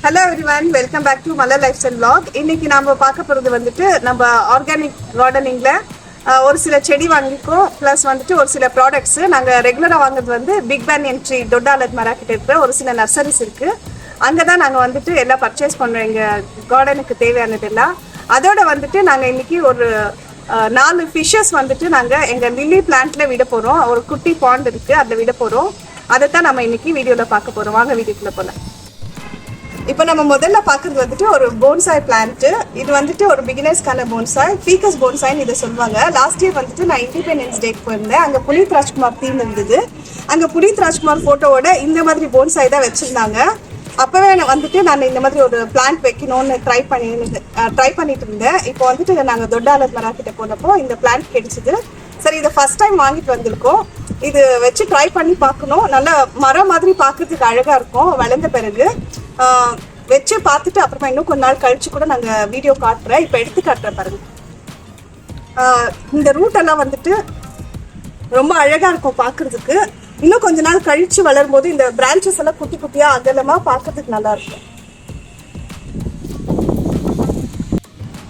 Hello everyone, welcome back to Malar Lifestyle Vlog. இன்னைக்கு நாம பார்க்க போறது வந்துட்டு நம்ம ஆர்கானிக் கார்டனிங்ல ஒரு சில செடி வாங்கிருக்கோம் ப்ளஸ் வந்துட்டு ஒரு சில ப்ராடக்ட்ஸ் நாங்க ரெகுலரா வாங்குறது வந்து பிக் பேன் என்ட்ரி டொட்டாலட் மார்க்கெட் இருக்கிற ஒரு சில நர்சரிஸ் இருக்கு. அங்க தான் நாங்க வந்துட்டு எல்லாம் பர்ச்சேஸ் பண்றோம் எங்க கார்டனுக்கு தேவையானதெல்லாம். அதோட வந்துட்டு நாங்க இன்னைக்கு ஒரு 4 ஃபிஷஸ் வந்துட்டு நாங்க எங்க லில்லி பிளான்ட்ல விட போறோம். ஒரு குட்டி பாண்ட் இருக்கு, அதுல விட போறோம். அதை தான் நம்ம இன்னைக்கு வீடியோல பார்க்க போறோம். வாங்க வீடியோக்குள்ள போலாம். இப்போ நம்ம முதல்ல பார்க்குறது வந்துட்டு ஒரு போன்சாய் பிளான்ட். இது வந்துட்டு ஒரு பிகினர்ஸ்க்கான போன்சாய், ஃபீக்கஸ் போன்சாய்னு இதை சொல்லுவாங்க. லாஸ்ட் இயர் வந்துட்டு நான் இண்டிபெண்டன்ஸ் டேக்கு போயிருந்தேன். அங்கே புனித் ராஜ்குமார் தீம் இருந்தது. அங்கே புனித் ராஜ்குமார் ஃபோட்டோவோட இந்த மாதிரி போன்சாய் தான் வச்சுருந்தாங்க. அப்போவே வந்துட்டு நான் இந்த மாதிரி ஒரு பிளான்ட் வைக்கணும்னு ட்ரை பண்ணிட்டு இருந்தேன். இப்போ வந்துட்டு நாங்கள் தொட்டாலட் மார்க்கெட்டை போனப்போ இந்த பிளான்ட் கிடைச்சிது. சரி, இதை ஃபர்ஸ்ட் டைம் வாங்கிட்டு வந்திருக்கோம். இது வச்சு ட்ரை பண்ணி பார்க்கணும். நல்லா மரம் மாதிரி பார்க்கறதுக்கு அழகாக இருக்கும். வளர்ந்த பிறகு வச்சு பார்த்துட்டு அப்புறமா இன்னும் கொஞ்ச நாள் கழிச்சு கூட நாங்கள் வீடியோ காட்டுறேன். இப்போ எடுத்து காட்டுறேன் பாருங்க. இந்த ரூட் எல்லாம் வந்துட்டு ரொம்ப அழகாக இருக்கும் பார்க்கறதுக்கு. இன்னும் கொஞ்ச நாள் கழிச்சு வளரும் போது இந்த பிரான்ச்சஸ் எல்லாம் குட்டி குட்டியாக அகலமாக பார்க்கறதுக்கு நல்லா இருக்கும்.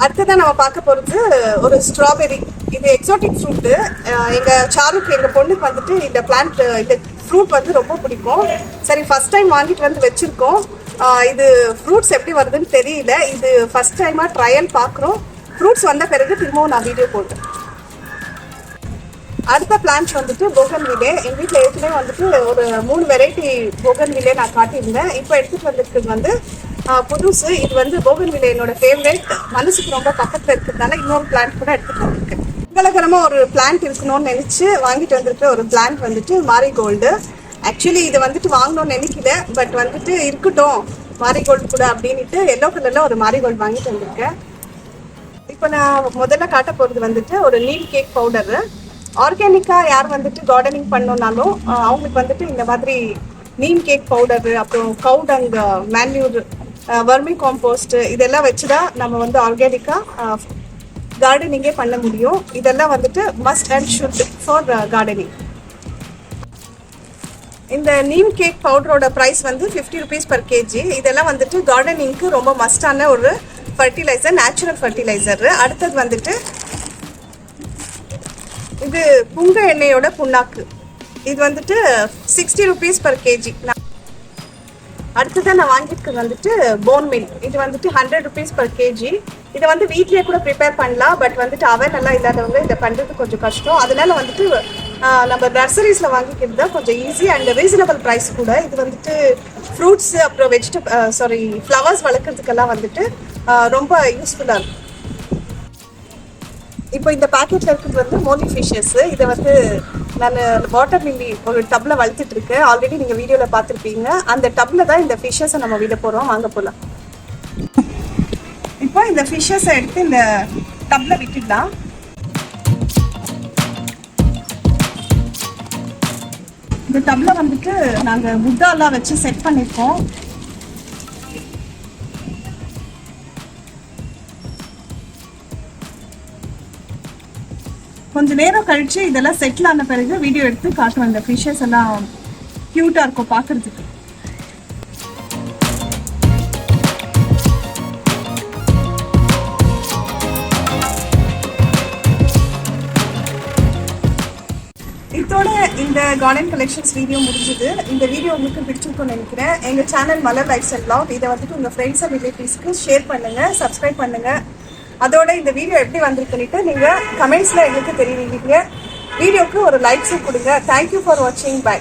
அடுத்ததான் நம்ம பார்க்க போகிறது ஒரு ஸ்ட்ராபெரி. இது எக்ஸாட்டிக் ஃப்ரூட்டு. எங்கள் பொண்ணுக்கு வந்துட்டு இந்த பிளான்ட் இந்த ஃப்ரூட் வந்து ரொம்ப பிடிக்கும். சரி, ஃபர்ஸ்ட் டைம் வாங்கிட்டு வந்து வச்சுருக்கோம். இது ஃப்ரூட்ஸ் எப்படி வருதுன்னு தெரியல. இது ஃபர்ஸ்ட் டைமாக ட்ரையல் பார்க்குறோம். ஃப்ரூட்ஸ் வந்த பிறகு திரும்பவும் நான் வீடியோ போடுறேன். அடுத்த பிளான்ட் வந்துட்டு போகன்விலே. எங்கள் வீட்டில் ஏற்கனவே வந்துட்டு ஒரு 3 வெரைட்டி போகன்விலே நான் காட்டியிருந்தேன். இப்போ எடுத்துகிட்டு வந்துருக்குது வந்து புதுசு. இது வந்து போகன்விலே என்னோட ஃபேவரேட். மனசுக்கு ரொம்ப பக்கத்தில் இருக்கிறதுனால இன்னொரு பிளான்ட் கூட எடுத்துகிட்டு வந்திருக்கேன். மங்களகரமாக ஒரு பிளான்ட் இருக்கணும்னு நினச்சி வாங்கிட்டு வந்திருக்கிற ஒரு பிளான்ட் வந்துட்டு மாரிகோல்டு. ஆக்சுவலி இதை வந்துட்டு வாங்கணும்னு நினைக்கல, பட் வந்துட்டு இருக்கட்டும் மாரிகோல்டு கூட அப்படின்ட்டு எல்லோ கலரில் ஒரு மாரிகோல்டு வாங்கிட்டு வந்திருக்கேன். இப்போ நான் முதல்ல காட்ட போகிறது வந்துட்டு ஒரு நீம் கேக் பவுடரு. ஆர்கானிக்காக யார் வந்துட்டு கார்டனிங் பண்ணோன்னாலும் அவங்களுக்கு வந்துட்டு இந்த மாதிரி நீம் கேக் பவுடரு, அப்புறம் கவுடங் மேன்யூர், வர்மி காம்போஸ்ட் இதெல்லாம் வச்சு தான் நம்ம வந்து ஆர்கானிக்காக கார்டனிங்கே பண்ண முடியும். இதெல்லாம் வந்துட்டு must and should for gardening. இந்த நீம் கேக் பவுடரோட ப்ரைஸ் வந்து 50 rupees per kg. இதெல்லாம் வந்துட்டு கார்டனிங்க்கு ரொம்ப மஸ்டான ஒரு ஃபர்டிலைசர், நேச்சுரல் ஃபர்டிலைசர். அடுத்தது வந்துட்டு இது புங்க எண்ணெயோட புண்ணாக்கு. இது வந்துட்டு 60 rupees per kg. அடுத்ததான் நான் வாங்கியிருக்கிறது வந்துட்டு போன் மில். இது வந்துட்டு 100 rupees per kg. இதை வந்து வீட்லேயே கூட ப்ரிப்பேர் பண்ணலாம், பட் வந்துட்டு அவன் நல்லா இல்லாதவங்க இதை பண்ணுறது கொஞ்சம் கஷ்டம். அதனால வந்துட்டு நம்ம நர்சரிஸில் வாங்கிக்கிறது தான் கொஞ்சம் ஈஸி அண்ட் ரீசனபிள் ப்ரைஸ் கூட. இது வந்துட்டு ஃப்ரூட்ஸ் அப்புறம் ஃப்ளவர்ஸ் வளர்க்குறதுக்கெல்லாம் வந்துட்டு ரொம்ப யூஸ்ஃபுல்லாக இருக்கும். இப்போ இந்த பேக்கெட்டில் இருக்கிறது வந்து மோலி ஃபிஷ்ஷஸ். இதை வந்து நான் வாட்டர் லில்லி ஒரு டப்பில் வளர்த்துட்டு இருக்கேன். ஆல்ரெடி நீங்கள் வீடியோவில் பார்த்துருப்பீங்க. அந்த டப்பில் தான் இந்த ஃபிஷ்ஷஸை நம்ம விட போகிறோம். வாங்க போகலாம். இப்போ இந்த ஃபிஷ்ஷஸை எடுத்து இந்த டப்பில் விட்டுடலாம். இந்த டப்பில் வந்துட்டு நாங்கள் புட்டாலாம் வச்சு செட் பண்ணியிருக்கோம். கொஞ்சம் நேரம் கழிச்சு இதெல்லாம் செட்டில் ஆன பிறகு வீடியோ எடுத்து காட்டுவோம். இந்த ஃபிஷ்ஷஸ் எல்லாம் க்யூட்டாக இருக்கும் பார்க்குறதுக்கு. இதோட இந்த கார்டன் கலெக்ஷன்ஸ் வீடியோ முடிஞ்சது. இந்த வீடியோ உங்களுக்கு பிடிச்சிருக்கும்னு நினைக்கிறேன். எங்கள் சேனல் மலர் லைஃப்ஸ்டைல் vlog இதை வந்துட்டு உங்கள் ஃப்ரெண்ட்ஸ் அண்ட் ரிலேட்டிவ்ஸ்க்கு ஷேர் பண்ணுங்கள், சப்ஸ்கிரைப் பண்ணுங்கள். அதோட இந்த வீடியோ எப்படி வந்திருக்குன்னுட்டு நீங்கள் கமெண்ட்ஸில் எங்களுக்கு தெரிவிங்க. வீடியோக்கு ஒரு லைக்ஸும் கொடுங்க. தேங்க்யூ ஃபார் வாட்சிங். பை.